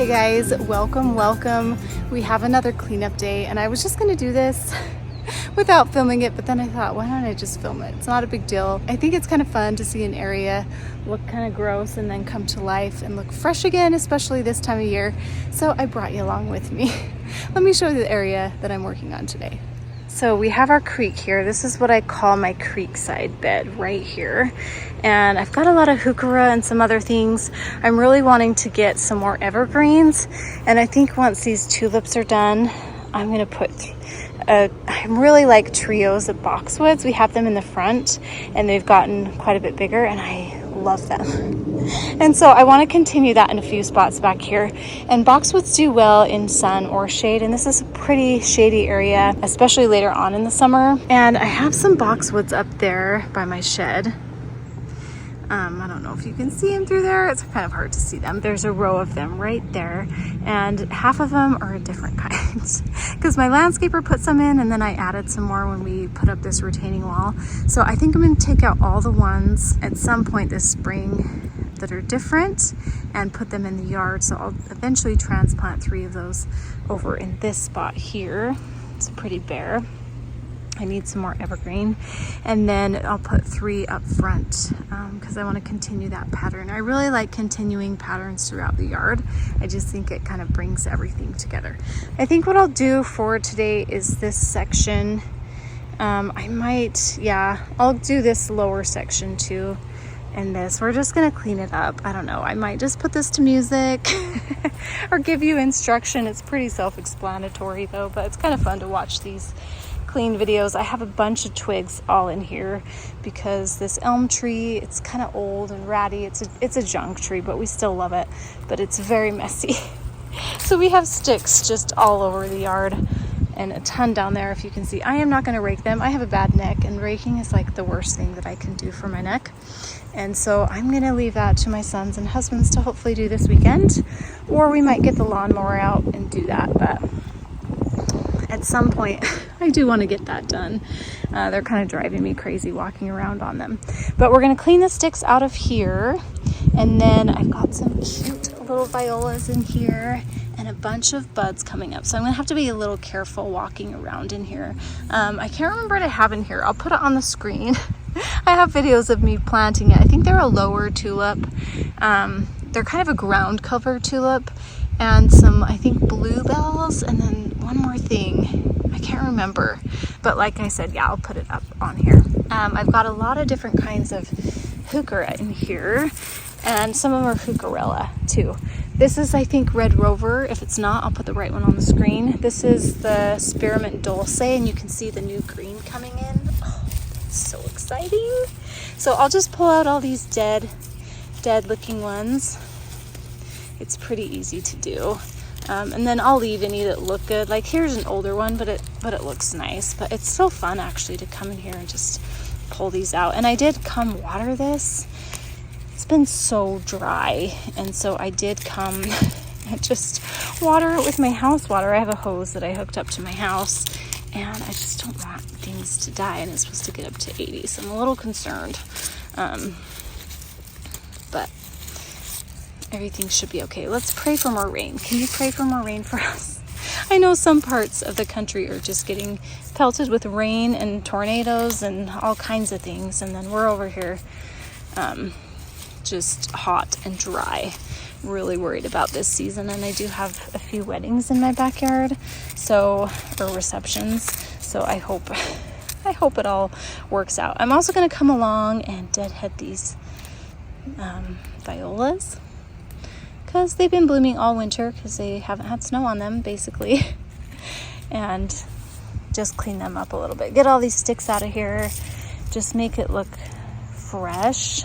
Hey guys, welcome. We have another cleanup day and I was just gonna do this without filming it, but then I thought, why don't I just film it? It's not a big deal. I think it's kind of fun to see an area look kind of gross and then come to life and look fresh again, especially this time of year. So I brought you along with me. Let me show you the area that I'm working on today. So we have our creek here. This is what I call my creekside bed right here. And I've got a lot of heuchera and some other things. I'm really wanting to get some more evergreens. And I think once these tulips are done, I'm gonna put, I really like trios of boxwoods. We have them in the front and they've gotten quite a bit bigger and I love them. And so I want to continue that in a few spots back here. And boxwoods do well in sun or shade, and this is a pretty shady area, especially later on in the summer. And I have some boxwoods up there by my shed. I don't know if you can see them through there. It's kind of hard to see them. There's a row of them right there, and half of them are different kinds because my landscaper put some in and then I added some more when we put up this retaining wall. So I think I'm going to take out all the ones at some point this spring that are different and put them in the yard. So I'll eventually transplant 3 of those over in this spot here. It's pretty bare. I need some more evergreen, and then I'll put 3 up front because I want to continue that pattern. I really like continuing patterns throughout the yard. I just think it kind of brings everything together. I think what I'll do for today is this section. I'll do this lower section too. And this, we're just gonna clean it up. I don't know, I might just put this to music or give you instruction. It's pretty self-explanatory though, but it's kind of fun to watch these clean videos. I have a bunch of twigs all in here because this elm tree, it's kind of old and ratty. It's a junk tree, but we still love it, but it's very messy. So we have sticks just all over the yard and a ton down there. If you can see, I am not going to rake them. I have a bad neck and raking is like the worst thing that I can do for my neck. And so I'm going to leave that to my sons and husbands to hopefully do this weekend, or we might get the lawnmower out and do that. But at some point I do want to get that done. They're kind of driving me crazy walking around on them, but we're going to clean the sticks out of here. And then I've got some cute little violas in here and a bunch of buds coming up. So I'm gonna have to be a little careful walking around in here. I can't remember what I have in here. I'll put it on the screen. I have videos of me planting it. I think they're a lower tulip. They're kind of a ground cover tulip, and some, I think, bluebells, and then one more thing. I can't remember. But like I said, yeah, I'll put it up on here. I've got a lot of different kinds of heuchera in here, and some of them are heucherella too. This is, I think, Red Rover. If it's not, I'll put the right one on the screen. This is the Spearmint Dulce, and you can see the new green coming in. Oh, that's so exciting. So I'll just pull out all these dead looking ones. It's pretty easy to do. And then I'll leave any that look good. Like here's an older one, but it looks nice. But it's so fun actually to come in here and just pull these out. And I did come water this. It's been so dry, and so I did come and just water it with my house water. I have a hose that I hooked up to my house, and I just don't want things to die, and it's supposed to get up to 80, so I'm a little concerned. But everything should be okay. Let's pray for more rain. Can you pray for more rain for us? I know some parts of the country are just getting pelted with rain and tornadoes and all kinds of things, and then we're over here just hot and dry. Really worried about this season, and I do have a few weddings in my backyard, or receptions, so I hope it all works out. I'm also going to come along and deadhead these violas because they've been blooming all winter because they haven't had snow on them basically, and just clean them up a little bit, get all these sticks out of here, just make it look fresh.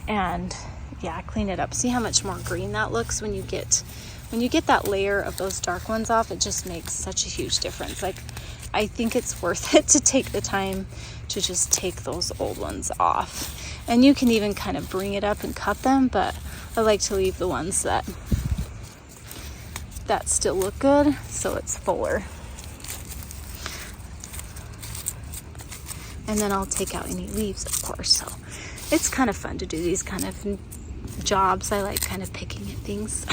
And yeah, clean it up. See how much more green that looks when you get that layer of those dark ones off. It just makes such a huge difference. Like, I think it's worth it to take the time to just take those old ones off. And you can even kind of bring it up and cut them, but I like to leave the ones that still look good, so it's fuller. And then I'll take out any leaves, of course. So it's kind of fun to do these kind of jobs, I like kind of picking at things.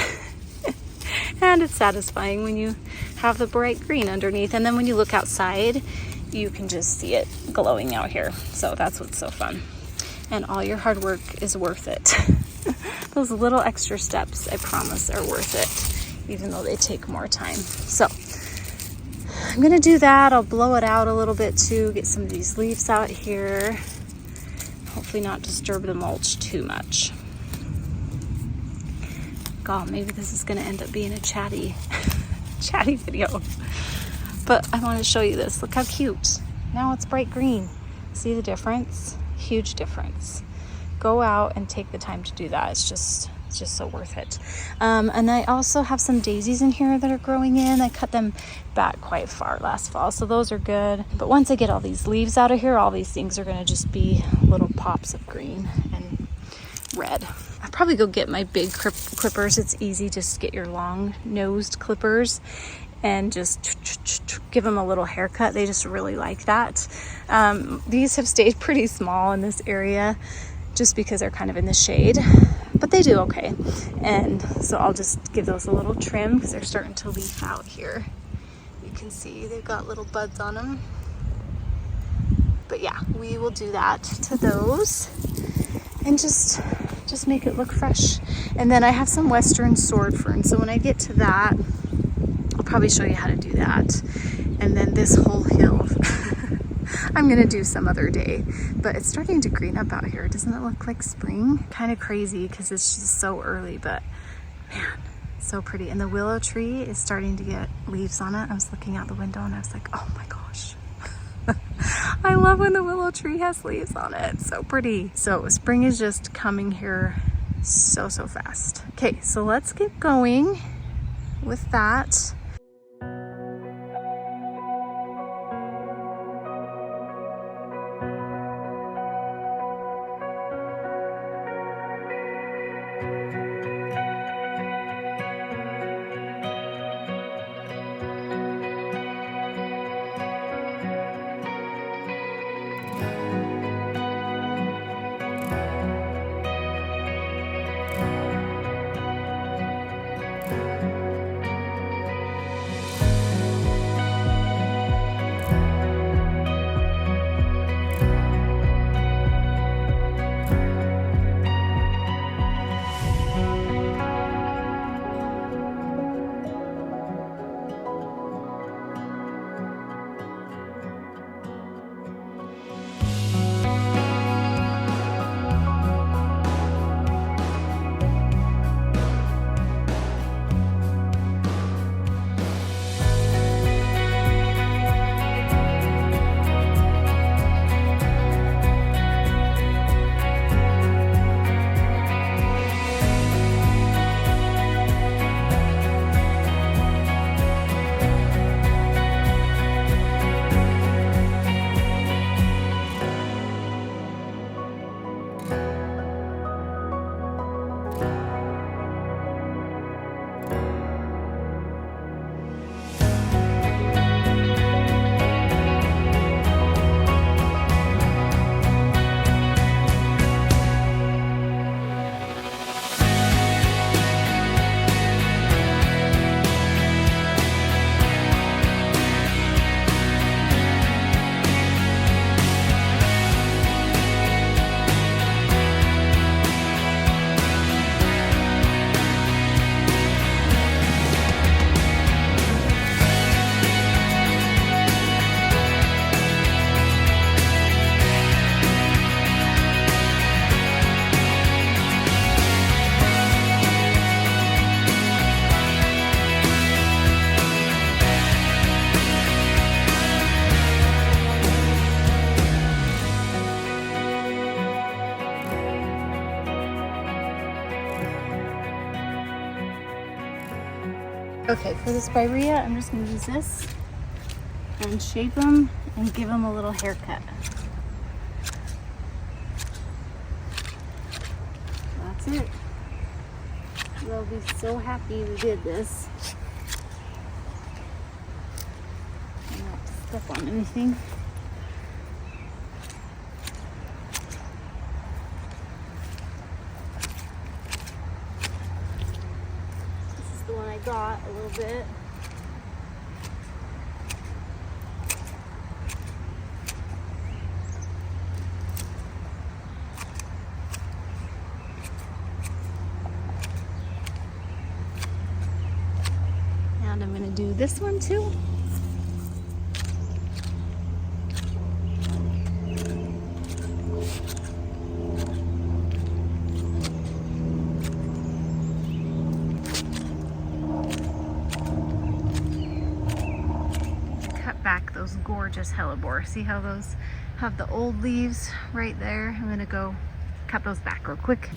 And it's satisfying when you have the bright green underneath. And then when you look outside, you can just see it glowing out here. So that's what's so fun. And all your hard work is worth it. Those little extra steps, I promise, are worth it, even though they take more time. So I'm gonna do that. I'll blow it out a little bit too, get some of these leaves out here. Hopefully not disturb the mulch too much. God, maybe this is gonna end up being a chatty video. But I wanna show you this. Look how cute. Now it's bright green. See the difference? Huge difference. Go out and take the time to do that. It's just so worth it. And I also have some daisies in here that are growing in. I cut them back quite far last fall, so those are good. But once I get all these leaves out of here, all these things are gonna just be little pops of green and red. I'll probably go get my big clippers. It's easy, just get your long nosed clippers and just give them a little haircut. They just really like that. These have stayed pretty small in this area just because they're kind of in the shade, but they do okay. And so I'll just give those a little trim because they're starting to leaf out here. You can see they've got little buds on them. But yeah, we will do that to those and just make it look fresh. And then I have some western sword fern, so when I get to that, I'll probably show you how to do that. And then this whole hill I'm gonna do some other day, but it's starting to green up out here. Doesn't it look like spring? Kind of crazy because it's just so early, but man, so pretty. And the willow tree is starting to get leaves on it. I was looking out the window and I was like, oh my gosh. I love when the willow tree has leaves on it. It's so pretty. So spring is just coming here so fast. Okay, so let's get going with that. Okay, for the spirea, I'm just going to use this and shape them and give them a little haircut. That's it. They'll be so happy we did this. I don't have to step on anything. got a little bit. And I'm gonna do this one too. Back those gorgeous hellebore. See how those have the old leaves right there? I'm gonna go cut those back real quick.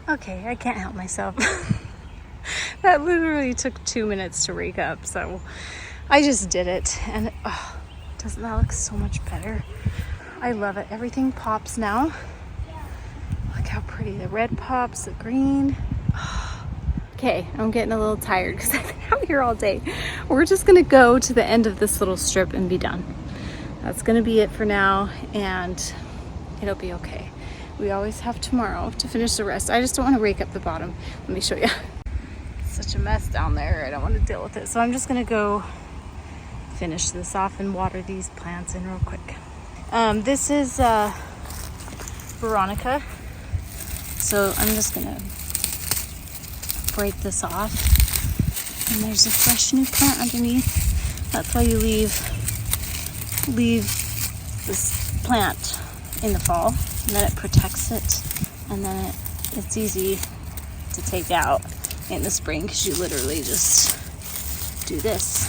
Okay, I can't help myself. That literally took 2 minutes to rake up, so I just did it, and doesn't that look so much better? I love it. Everything pops now. Look how pretty. The red pops, the green. Okay, I'm getting a little tired because I've been out here all day. We're just gonna go to the end of this little strip and be done. That's gonna be it for now, and it'll be okay. We always have tomorrow to finish the rest. I just don't want to rake up the bottom. Let me show you. It's such a mess down there. I don't want to deal with it. So I'm just going to go finish this off and water these plants in real quick. This is Veronica. So I'm just going to break this off. And there's a fresh new plant underneath. That's why you leave this plant in the fall. And then it protects it, and then it's easy to take out in the spring because you literally just do this.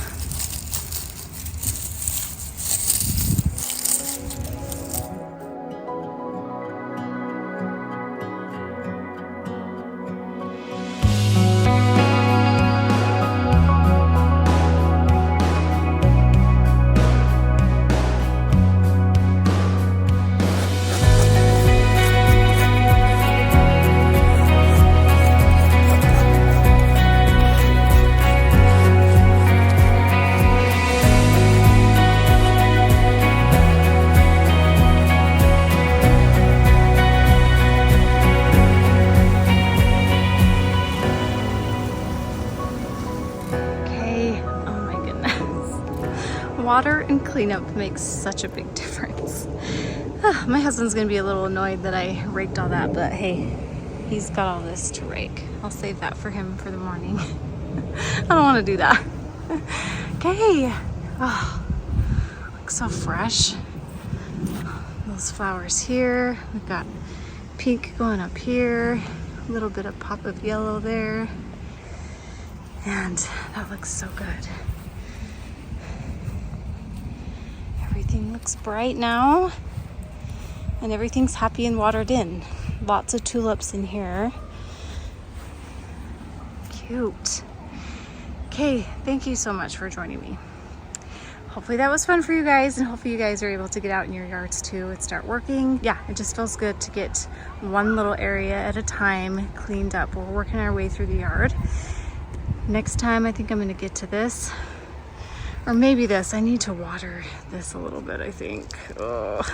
Water and cleanup makes such a big difference. My husband's gonna be a little annoyed that I raked all that, but hey, he's got all this to rake. I'll save that for him for the morning. I don't want to do that. Okay. Oh, looks so fresh. Those flowers here. We've got pink going up here. A little bit of pop of yellow there. And that looks so good. Everything looks bright now, and everything's happy and watered in. Lots of tulips in here. Cute. Okay, thank you so much for joining me. Hopefully that was fun for you guys, and hopefully you guys are able to get out in your yards too and start working. Yeah, it just feels good to get one little area at a time cleaned up. We're working our way through the yard. Next time I think I'm going to get to this Or maybe this. I need to water this a little bit, I think. Ugh.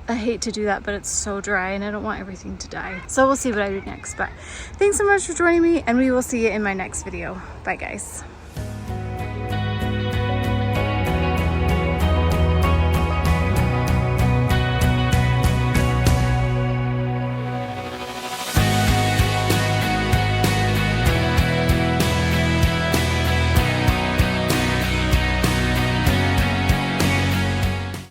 I hate to do that, but it's so dry and I don't want everything to die. So we'll see what I do next. But thanks so much for joining me, and we will see you in my next video. Bye, guys.